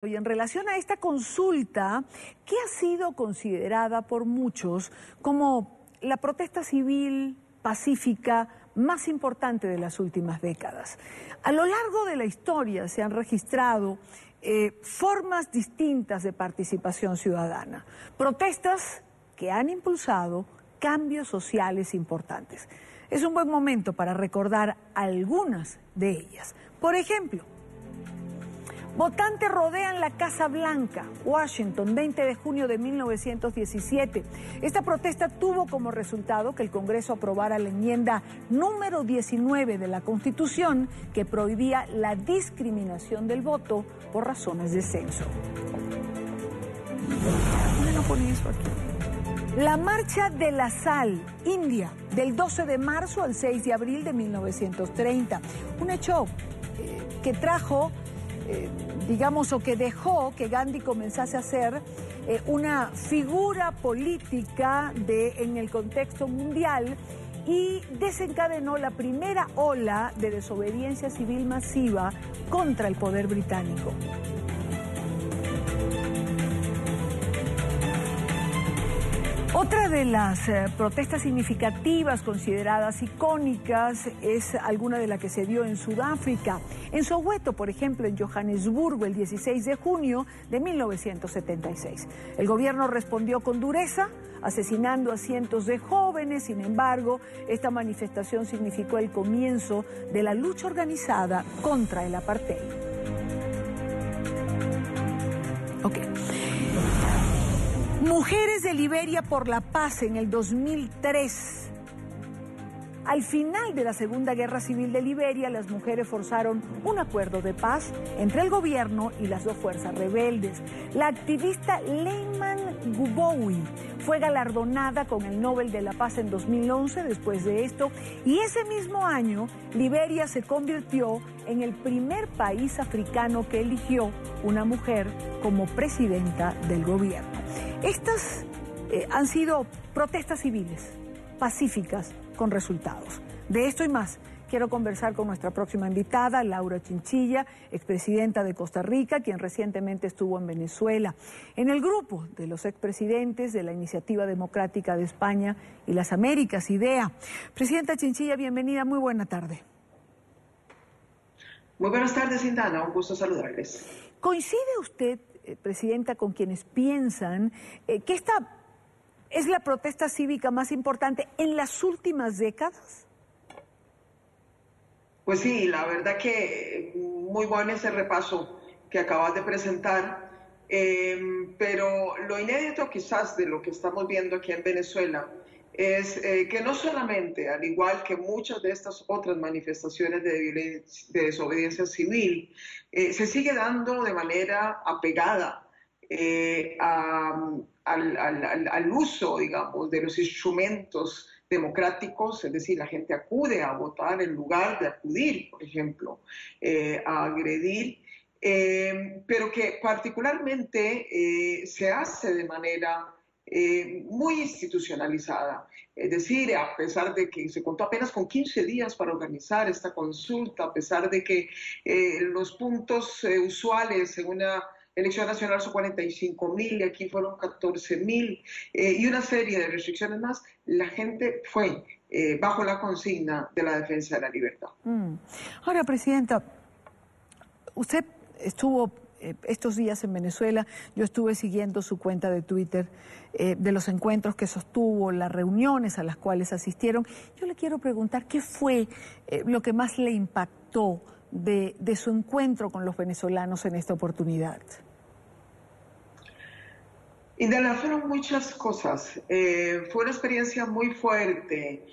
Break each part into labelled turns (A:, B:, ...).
A: Y en relación a esta consulta, que ha sido considerada por muchos como la protesta civil pacífica más importante de las últimas décadas. A lo largo de la historia se han registrado formas distintas de participación ciudadana, protestas que han impulsado cambios sociales importantes. Es un buen momento para recordar algunas de ellas. Por ejemplo, votantes rodean la Casa Blanca, Washington, 20 de junio de 1917. Esta protesta tuvo como resultado que el Congreso aprobara la enmienda número 19 de la Constitución que prohibía la discriminación del voto por razones de sexo. ¿Por qué no pone eso aquí? La Marcha de la Sal, India, del 12 de marzo al 6 de abril de 1930. Un hecho que trajo, digamos, o que dejó que Gandhi comenzase a ser una figura política en el contexto mundial y desencadenó la primera ola de desobediencia civil masiva contra el poder británico. Otra de las protestas significativas consideradas icónicas es alguna de la que se dio en Sudáfrica. En Soweto, por ejemplo, en Johannesburgo, el 16 de junio de 1976. El gobierno respondió con dureza, asesinando a cientos de jóvenes. Sin embargo, esta manifestación significó el comienzo de la lucha organizada contra el apartheid. Mujeres de Liberia por la Paz en el 2003. Al final de la Segunda Guerra Civil de Liberia, las mujeres forzaron un acuerdo de paz entre el gobierno y las dos fuerzas rebeldes. La activista Leyman Gubowi fue galardonada con el Nobel de la Paz en 2011 después de esto, y ese mismo año Liberia se convirtió en el primer país africano que eligió una mujer como presidenta del gobierno. Estas han sido protestas civiles, pacíficas, con resultados. De esto y más quiero conversar con nuestra próxima invitada, Laura Chinchilla, expresidenta de Costa Rica, quien recientemente estuvo en Venezuela, en el grupo de los expresidentes de la Iniciativa Democrática de España y las Américas, IDEA. Presidenta Chinchilla, bienvenida, muy buena tarde.
B: Muy buenas tardes, Indana, un gusto saludarles.
A: ¿Coincide usted, presidenta, con quienes piensan que esta es la protesta cívica más importante en las últimas décadas?
B: Pues sí, la verdad que muy bueno ese repaso que acabas de presentar, pero lo inédito quizás de lo que estamos viendo aquí en Venezuela es que no solamente, al igual que muchas de estas otras manifestaciones de desobediencia civil, se sigue dando de manera apegada al uso, digamos, de los instrumentos democráticos, es decir, la gente acude a votar en lugar de acudir, por ejemplo, a agredir, pero que particularmente se hace de manera muy institucionalizada. Es decir, a pesar de que se contó apenas con 15 días para organizar esta consulta, a pesar de que los puntos usuales en una elección nacional son 45.000 y aquí fueron 14.000 y una serie de restricciones más, la gente fue bajo la consigna de la defensa de la libertad.
A: Ahora, presidenta, usted estuvo estos días en Venezuela, yo estuve siguiendo su cuenta de Twitter de los encuentros que sostuvo, las reuniones a las cuales asistieron. Yo le quiero preguntar qué fue lo que más le impactó de su encuentro con los venezolanos en esta oportunidad.
B: Indela, fueron muchas cosas. Fue una experiencia muy fuerte,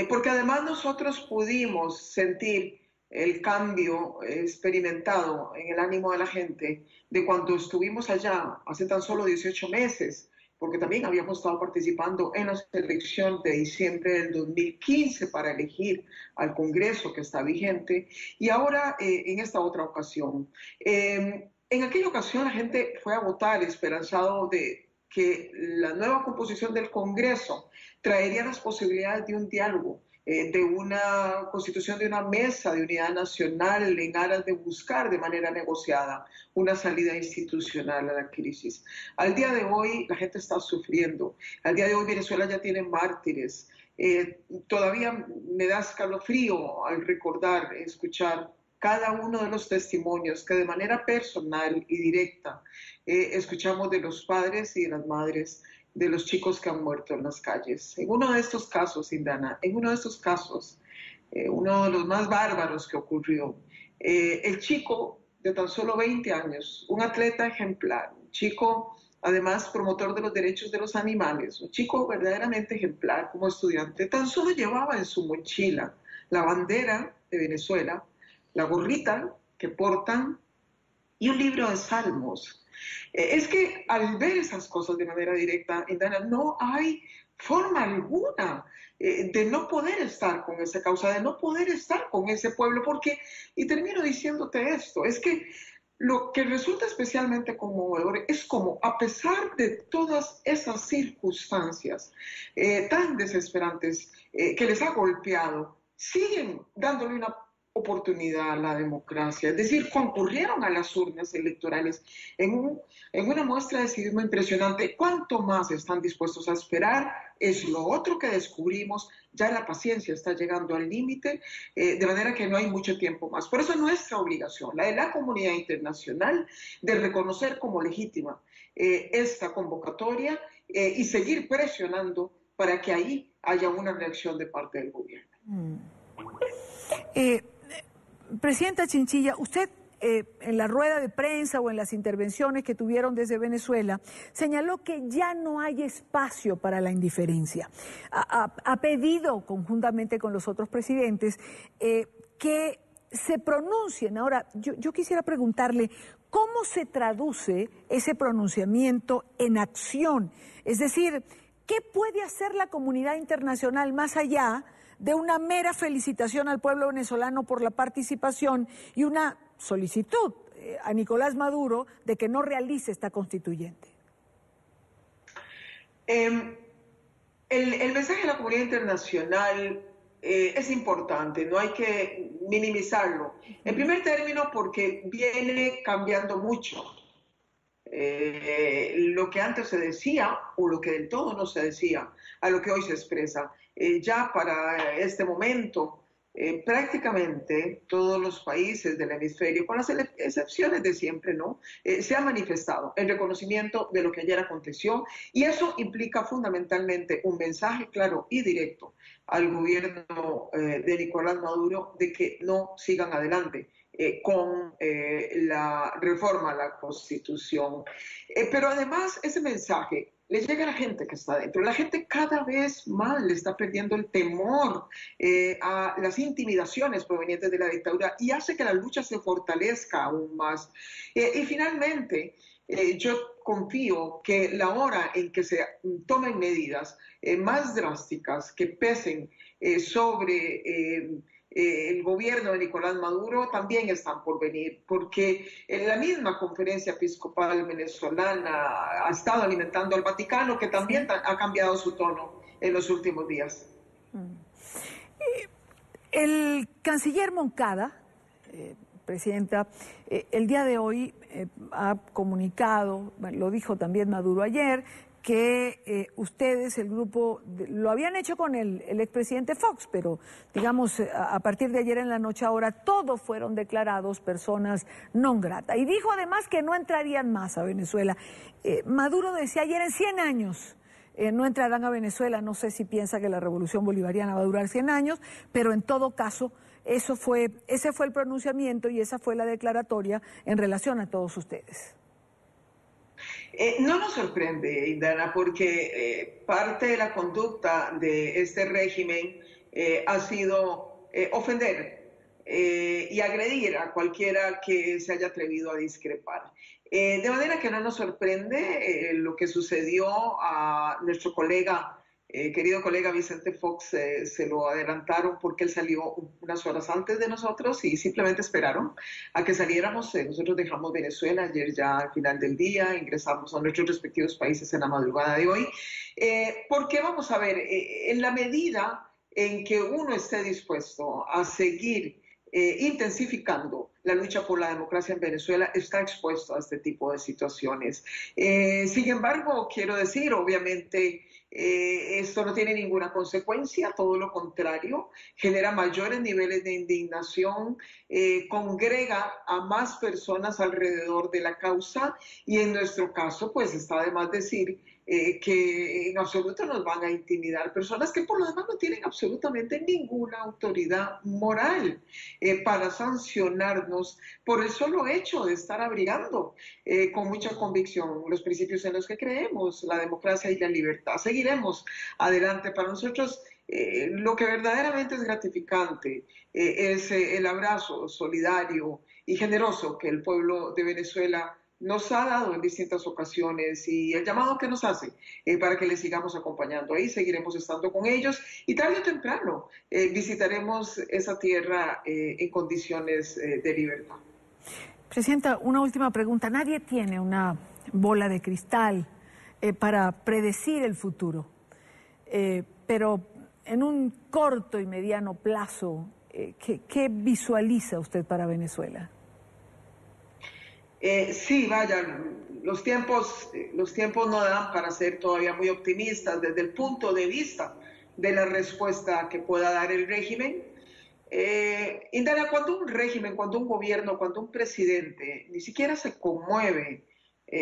B: porque además nosotros pudimos sentir el cambio experimentado en el ánimo de la gente de cuando estuvimos allá hace tan solo 18 meses, porque también habíamos estado participando en la elección de diciembre del 2015 para elegir al Congreso que está vigente, y ahora en esta otra ocasión. En aquella ocasión la gente fue a votar esperanzado de que la nueva composición del Congreso traería las posibilidades de un diálogo de una constitución de una mesa de unidad nacional en aras de buscar de manera negociada una salida institucional a la crisis. Al día de hoy la gente está sufriendo, al día de hoy Venezuela ya tiene mártires. Todavía me da escalofrío al recordar, escuchar cada uno de los testimonios que de manera personal y directa escuchamos de los padres y de las madres de los chicos que han muerto en las calles. En uno de estos casos, Indana, en uno de estos casos, uno de los más bárbaros que ocurrió, el chico de tan solo 20 años, un atleta ejemplar, un chico además promotor de los derechos de los animales, un chico verdaderamente ejemplar como estudiante, tan solo llevaba en su mochila la bandera de Venezuela, la gorrita que portan y un libro de salmos. Es que al ver esas cosas de manera directa, Indana, no hay forma alguna de no poder estar con esa causa, de no poder estar con ese pueblo, porque, y termino diciéndote esto, es que lo que resulta especialmente conmovedor es como, a pesar de todas esas circunstancias tan desesperantes que les ha golpeado, siguen dándole una oportunidad a la democracia. Es decir, concurrieron a las urnas electorales en una muestra de civismo impresionante. ¿Cuánto más están dispuestos a esperar? Es lo otro que descubrimos. Ya la paciencia está llegando al límite, de manera que no hay mucho tiempo más. Por eso nuestra obligación, la de la comunidad internacional, de reconocer como legítima esta convocatoria y seguir presionando para que ahí haya una reacción de parte del gobierno.
A: Presidenta Chinchilla, usted en la rueda de prensa o en las intervenciones que tuvieron desde Venezuela, señaló que ya no hay espacio para la indiferencia. Ha pedido, conjuntamente con los otros presidentes, que se pronuncien. Ahora, yo quisiera preguntarle, ¿cómo se traduce ese pronunciamiento en acción? Es decir, ¿qué puede hacer la comunidad internacional más allá de una mera felicitación al pueblo venezolano por la participación y una solicitud a Nicolás Maduro de que no realice esta constituyente?
B: El mensaje de la comunidad internacional es importante, no hay que minimizarlo. En primer término, porque viene cambiando mucho. Lo que antes se decía o lo que del todo no se decía a lo que hoy se expresa. Ya para este momento, prácticamente todos los países del hemisferio, con las excepciones de siempre, ¿no? Se han manifestado en reconocimiento de lo que ayer aconteció, y eso implica fundamentalmente un mensaje claro y directo al gobierno de Nicolás Maduro de que no sigan adelante con la reforma a la Constitución. Pero además ese mensaje le llega a la gente que está dentro. La gente cada vez más le está perdiendo el temor a las intimidaciones provenientes de la dictadura y hace que la lucha se fortalezca aún más. Y finalmente, yo confío que la hora en que se tomen medidas más drásticas que pesen sobre el gobierno de Nicolás Maduro también están por venir, porque en la misma conferencia episcopal venezolana ha estado alimentando al Vaticano, que también ha cambiado su tono en los últimos días.
A: El canciller Moncada, presidenta, el día de hoy ha comunicado, lo dijo también Maduro ayer, que ustedes, el grupo, lo habían hecho con el expresidente Fox, pero digamos a partir de ayer en la noche ahora todos fueron declarados personas non grata. Y dijo además que no entrarían más a Venezuela. Maduro decía ayer en 100 años no entrarán a Venezuela. No sé si piensa que la revolución bolivariana va a durar 100 años, pero en todo caso ese fue el pronunciamiento y esa fue la declaratoria en relación a todos ustedes.
B: No nos sorprende, Indana, porque parte de la conducta de este régimen ha sido ofender y agredir a cualquiera que se haya atrevido a discrepar. De manera que no nos sorprende lo que sucedió a nuestro colega, querido colega Vicente Fox, se lo adelantaron porque él salió unas horas antes de nosotros y simplemente esperaron a que saliéramos. Nosotros dejamos Venezuela ayer ya al final del día, ingresamos a nuestros respectivos países en la madrugada de hoy, porque vamos a ver, en la medida en que uno esté dispuesto a seguir intensificando la lucha por la democracia en Venezuela, está expuesto a este tipo de situaciones. Sin embargo, quiero decir, obviamente, esto no tiene ninguna consecuencia, todo lo contrario, genera mayores niveles de indignación, congrega a más personas alrededor de la causa y en nuestro caso, pues está de más decir que en absoluto nos van a intimidar, personas que por lo demás no tienen absolutamente ninguna autoridad moral para sancionarnos por el solo hecho de estar abrigando con mucha convicción los principios en los que creemos, la democracia y la libertad. Seguiremos adelante. Para nosotros lo que verdaderamente es gratificante es el abrazo solidario y generoso que el pueblo de Venezuela nos ha dado en distintas ocasiones y el llamado que nos hace para que les sigamos acompañando. Ahí seguiremos estando con ellos y tarde o temprano visitaremos esa tierra en condiciones de libertad.
A: Presidenta, una última pregunta. Nadie tiene una bola de cristal para predecir el futuro, pero en un corto y mediano plazo, ¿qué visualiza usted para Venezuela?
B: Sí, vaya, los tiempos no dan para ser todavía muy optimistas desde el punto de vista de la respuesta que pueda dar el régimen. Indara, cuando un régimen, cuando un gobierno, cuando un presidente ni siquiera se conmueve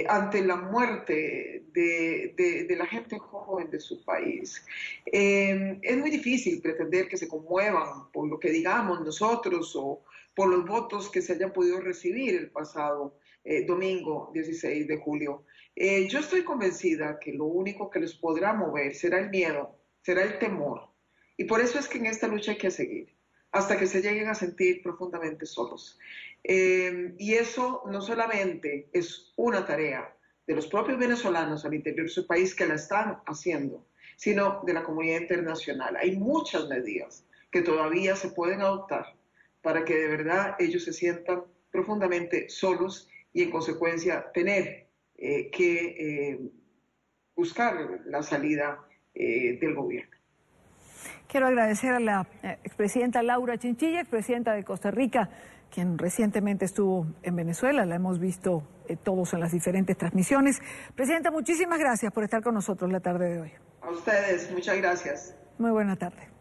B: ante la muerte de la gente joven de su país, es muy difícil pretender que se conmuevan por lo que digamos nosotros o por los votos que se hayan podido recibir el pasado domingo 16 de julio. Yo estoy convencida que lo único que les podrá mover será el miedo, será el temor. Y por eso es que en esta lucha hay que seguir, hasta que se lleguen a sentir profundamente solos. Y eso no solamente es una tarea de los propios venezolanos al interior de su país que la están haciendo, sino de la comunidad internacional. Hay muchas medidas que todavía se pueden adoptar para que de verdad ellos se sientan profundamente solos y en consecuencia tener que buscar la salida del gobierno.
A: Quiero agradecer a la expresidenta Laura Chinchilla, expresidenta de Costa Rica, quien recientemente estuvo en Venezuela, la hemos visto todos en las diferentes transmisiones. Presidenta, muchísimas gracias por estar con nosotros la tarde de hoy.
B: A ustedes, muchas gracias.
A: Muy buena tarde.